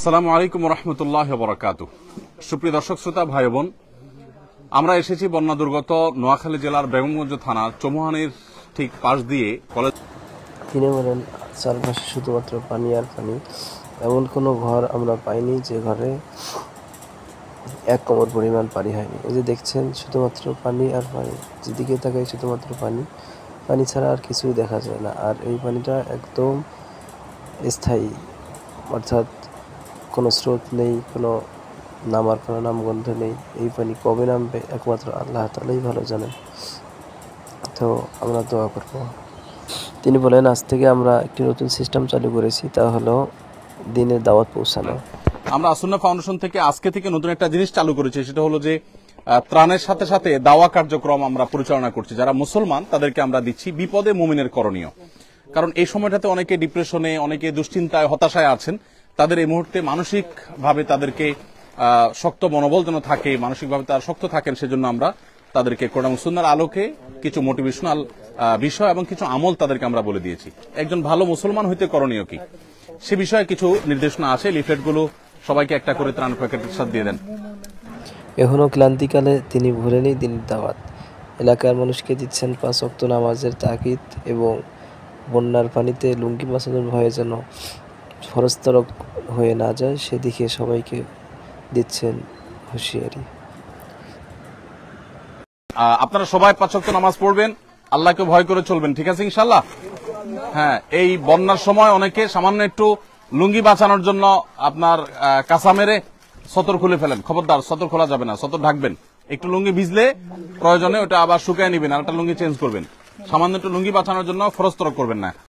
আসসালামু আলাইকুম রহমতুল্লাহ বরাকাতুহু। সুপ্রিয় দর্শক শ্রোতা ভাই বোন, আমরা এসেছি বন্যা দুর্গত নোয়াখালী জেলার বেগমগঞ্জ থানার চৌমুহানির ঠিক পাশ দিয়ে কলেজ। তিনি বলেন, চারপাশে শুধুমাত্র পানি আর পানি। এমন কোনো ঘর আমরা পাইনি যে ঘরে এক কোমর পরিমাণ পানি হয়নি। এই যে দেখছেন, শুধুমাত্র পানি আর পানি, যেদিকে তাকাই শুধুমাত্র পানি। পানি ছাড়া আর কিছুই দেখা যায় না। আর এই পানিটা একদম স্থায়ী, অর্থাৎ কোনো স্রোত নেই, কোনো নামার কোনো নামগন্ধ নেই। এই পানি কবে নামবে একমাত্র আল্লাহ তাআলাই ভালো জানেন। তো আমরা দোয়া করব। তিনি বলেন, আজ থেকে আমরা একটি নতুন সিস্টেম চালু করেছি, তা হলো দিনের দাওয়াত পৌঁছানো। আমরা আসুন্নাহ ফাউন্ডেশন থেকে আজকে থেকে নতুন একটা জিনিস চালু করেছি, সেটা হলো যে ত্রাণের সাথে সাথে দাওয়া কার্যক্রম আমরা পরিচালনা করছি। যারা মুসলমান তাদেরকে আমরা দিচ্ছি বিপদে মুমিনের করণীয়। কারণ এই সময়টাতে অনেকে ডিপ্রেশনে, অনেকে দুশ্চিন্তায়, হতাশায় আছেন। তাদের এই মুহূর্তে মানসিকভাবে তাদেরকে শক্ত মনোবল যেন থাকে, মানসিকভাবে তারা শক্ত থাকেন, সেজন্য আমরা তাদেরকে কোরআন ও সুন্নাহর আলোকে কিছু মোটিভেশনাল বিষয় এবং কিছু আমল তাদেরকে আমরা বলে দিয়েছি। একজন ভালো মুসলমান হইতে করণীয় কি, সে বিষয়ে কিছু নির্দেশনা আছে। লিফলেটগুলো সবাইকে একটা করে ত্রাণ প্যাকেটের সাথে দিয়ে দেন। এখনো ক্লান্তিকালে তিনি ভুলেনি দিনের দাওয়াত। এলাকার মানুষকে দিচ্ছেন 5 ওয়াক্ত নামাজের তাকিদ এবং বন্যার পানিতে লুঙ্গি বাঁচানোর ভয়ে যেন ফরস্তরক হয়ে না যায় সেদিকে সবাইকে দিচ্ছেন হুঁশিয়ারি। আপনারা সবাই 5 ওয়াক্ত নামাজ পড়বেন, আল্লাহকে ভয় করে চলবেন, ঠিক আছে ইনশাআল্লাহ? হ্যাঁ, এই বন্যার সময় অনেকে সামান্য একটু লুঙ্গি বাঁচানোর জন্য আপনার কাঁচা মেরে সতর খুলে ফেলেন। খবরদার, সতর খোলা যাবে না, সতর ঢাকবেন। একটু লুঙ্গি ভিজলে প্রয়োজনে ওটা আবার শুকায় নিবেন আর একটা লুঙ্গি চেঞ্জ করবেন। সামান্য একটু লুঙ্গি বাঁচানোর জন্য ফরস্তরক করবেন না।